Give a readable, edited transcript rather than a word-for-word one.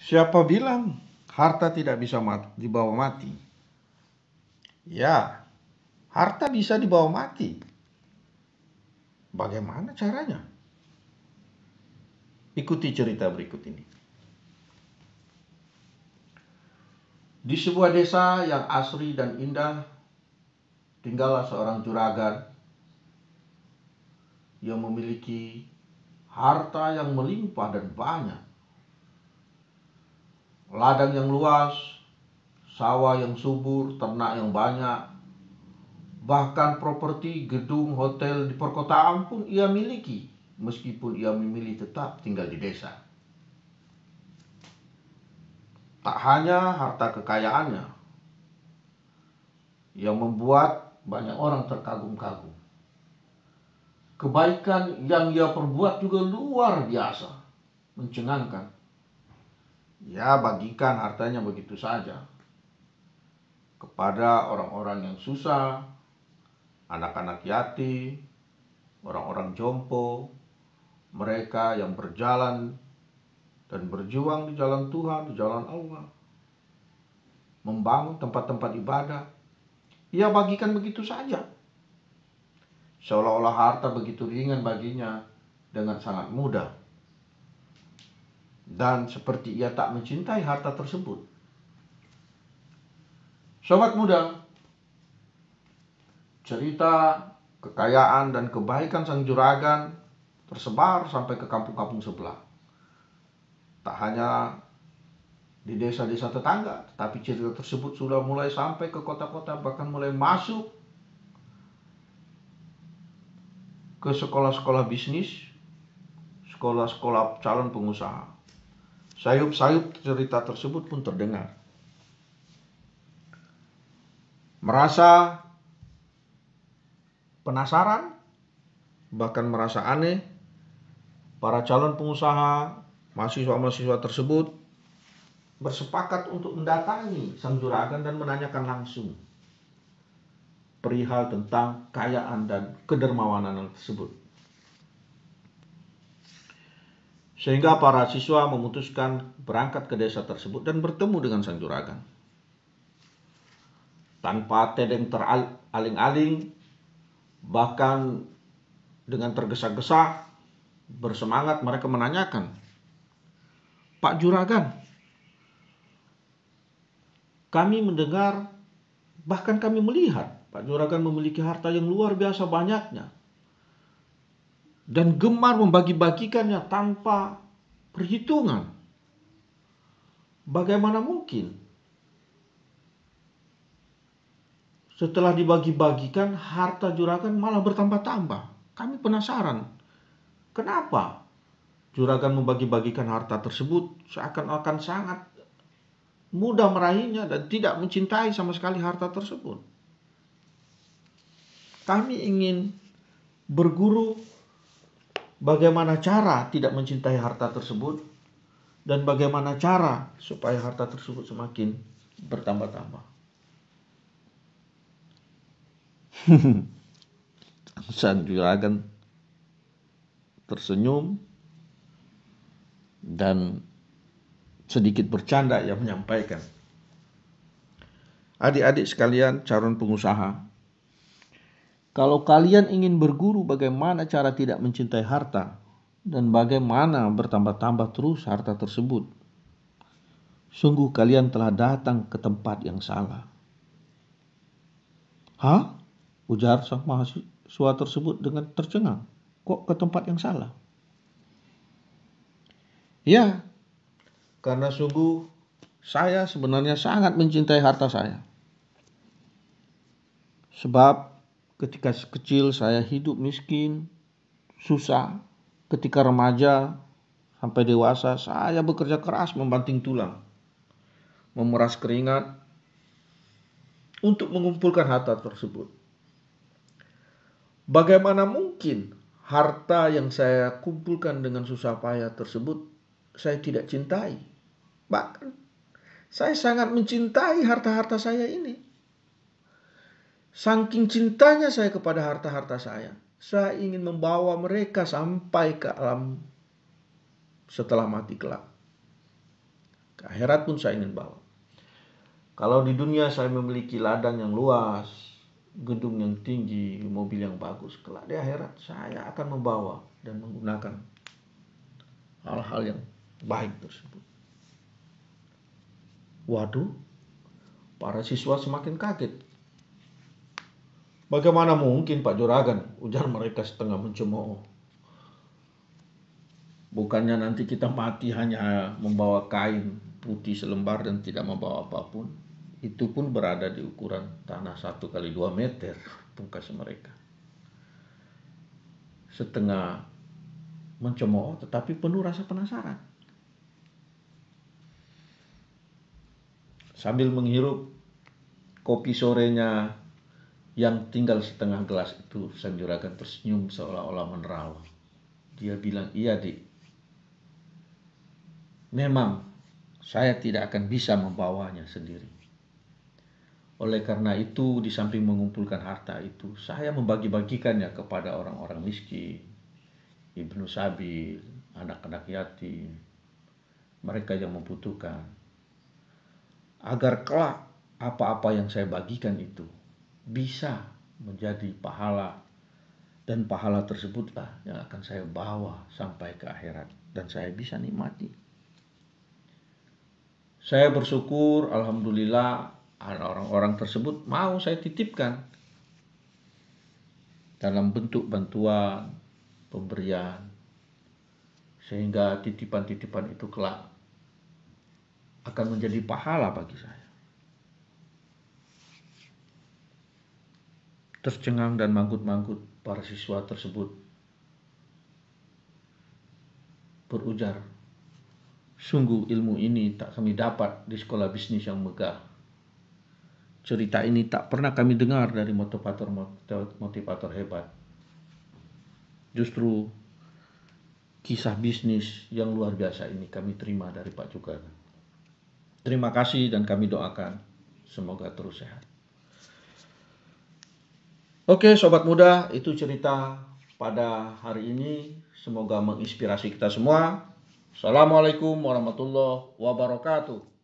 Siapa bilang harta tidak bisa dibawa mati? Ya, harta bisa dibawa mati. Bagaimana caranya? Ikuti cerita berikut ini. Di sebuah desa yang asri dan indah, tinggallah seorang juragan yang memiliki harta yang melimpah dan banyak. Ladang yang luas, sawah yang subur, ternak yang banyak, bahkan properti, gedung, hotel di perkotaan pun ia miliki, meskipun ia memilih tetap tinggal di desa. Tak hanya harta kekayaannya yang membuat banyak orang terkagum-kagum. Kebaikan yang ia perbuat juga luar biasa, mencengangkan. Ia bagikan hartanya begitu saja kepada orang-orang yang susah, anak-anak yatim, orang-orang jompo, mereka yang berjalan dan berjuang di jalan Tuhan, di jalan Allah, membangun tempat-tempat ibadah. Ia bagikan begitu saja, seolah-olah harta begitu ringan baginya dengan sangat mudah. Dan seperti ia tak mencintai harta tersebut. Sobat muda, cerita kekayaan dan kebaikan sang juragan tersebar sampai ke kampung-kampung sebelah. Tak hanya di desa-desa tetangga, tetapi cerita tersebut sudah mulai sampai ke kota-kota, bahkan mulai masuk ke sekolah-sekolah bisnis, sekolah-sekolah calon pengusaha. Sayup-sayup cerita tersebut pun terdengar. Merasa penasaran, bahkan merasa aneh, para calon pengusaha, mahasiswa-mahasiswa tersebut bersepakat untuk mendatangi sang juragan dan menanyakan langsung perihal tentang kekayaan dan kedermawanan tersebut. Sehingga para siswa memutuskan berangkat ke desa tersebut dan bertemu dengan sang juragan. Tanpa tedeng teraling-aling, bahkan dengan tergesa-gesa, bersemangat mereka menanyakan, "Pak Juragan, kami mendengar, bahkan kami melihat Pak Juragan memiliki harta yang luar biasa banyaknya dan gemar membagi-bagikannya tanpa perhitungan. Bagaimana mungkin setelah dibagi-bagikan harta juragan malah bertambah-tambah? Kami penasaran, kenapa juragan membagi-bagikan harta tersebut seakan-akan sangat mudah meraihnya dan tidak mencintai sama sekali harta tersebut. Kami ingin berguru bagaimana cara tidak mencintai harta tersebut dan bagaimana cara supaya harta tersebut semakin bertambah-tambah." Sang juragan tersenyum dan sedikit bercanda ia menyampaikan, "Adik-adik sekalian calon pengusaha, kalau kalian ingin berguru bagaimana cara tidak mencintai harta dan bagaimana bertambah-tambah terus harta tersebut, sungguh kalian telah datang ke tempat yang salah." "Hah?" ujar sang mahasiswa tersebut dengan tercengang. "Kok ke tempat yang salah?" "Ya, karena sungguh saya sebenarnya sangat mencintai harta saya. Sebab ketika kecil saya hidup miskin, susah. Ketika remaja sampai dewasa saya bekerja keras membanting tulang, memeras keringat untuk mengumpulkan harta tersebut. Bagaimana mungkin harta yang saya kumpulkan dengan susah payah tersebut saya tidak cintai? Bahkan saya sangat mencintai harta-harta saya ini. Saking cintanya saya kepada harta-harta saya ingin membawa mereka sampai ke alam setelah mati kelak. Ke akhirat pun saya ingin bawa. Kalau di dunia saya memiliki ladang yang luas, gedung yang tinggi, mobil yang bagus, kelak di akhirat saya akan membawa dan menggunakan hal-hal yang baik tersebut. Waduh, para siswa semakin kaget. Bagaimana mungkin Pak Juragan? Ujar mereka setengah mencemooh. Bukannya nanti kita mati hanya membawa kain putih selembar dan tidak membawa apapun. Itu pun berada di ukuran tanah 1x2 meter, pungkas mereka. Setengah mencemooh tetapi penuh rasa penasaran. Sambil menghirup kopi sorenya yang tinggal setengah gelas itu, Sang Juragan tersenyum seolah-olah menerawang. Dia bilang, "Iya, Dik. Memang saya tidak akan bisa membawanya sendiri. Oleh karena itu, di samping mengumpulkan harta itu, saya membagi-bagikannya kepada orang-orang miskin, ibnu sabil, anak-anak yatim, mereka yang membutuhkan. Agar kelak apa-apa yang saya bagikan itu bisa menjadi pahala, dan pahala tersebutlah yang akan saya bawa sampai ke akhirat dan saya bisa nikmati." Saya bersyukur, alhamdulillah, orang-orang tersebut mau saya titipkan dalam bentuk bantuan, pemberian, sehingga titipan-titipan itu kelak akan menjadi pahala bagi saya. Tercengang dan manggut-manggut, para siswa tersebut berujar, "Sungguh ilmu ini tak kami dapat di sekolah bisnis yang megah. Cerita ini tak pernah kami dengar dari motivator hebat. Justru kisah bisnis yang luar biasa ini kami terima dari Pak Juragan. Terima kasih dan kami doakan semoga terus sehat." Oke, sobat muda, itu cerita pada hari ini. Semoga menginspirasi kita semua. Assalamualaikum warahmatullahi wabarakatuh.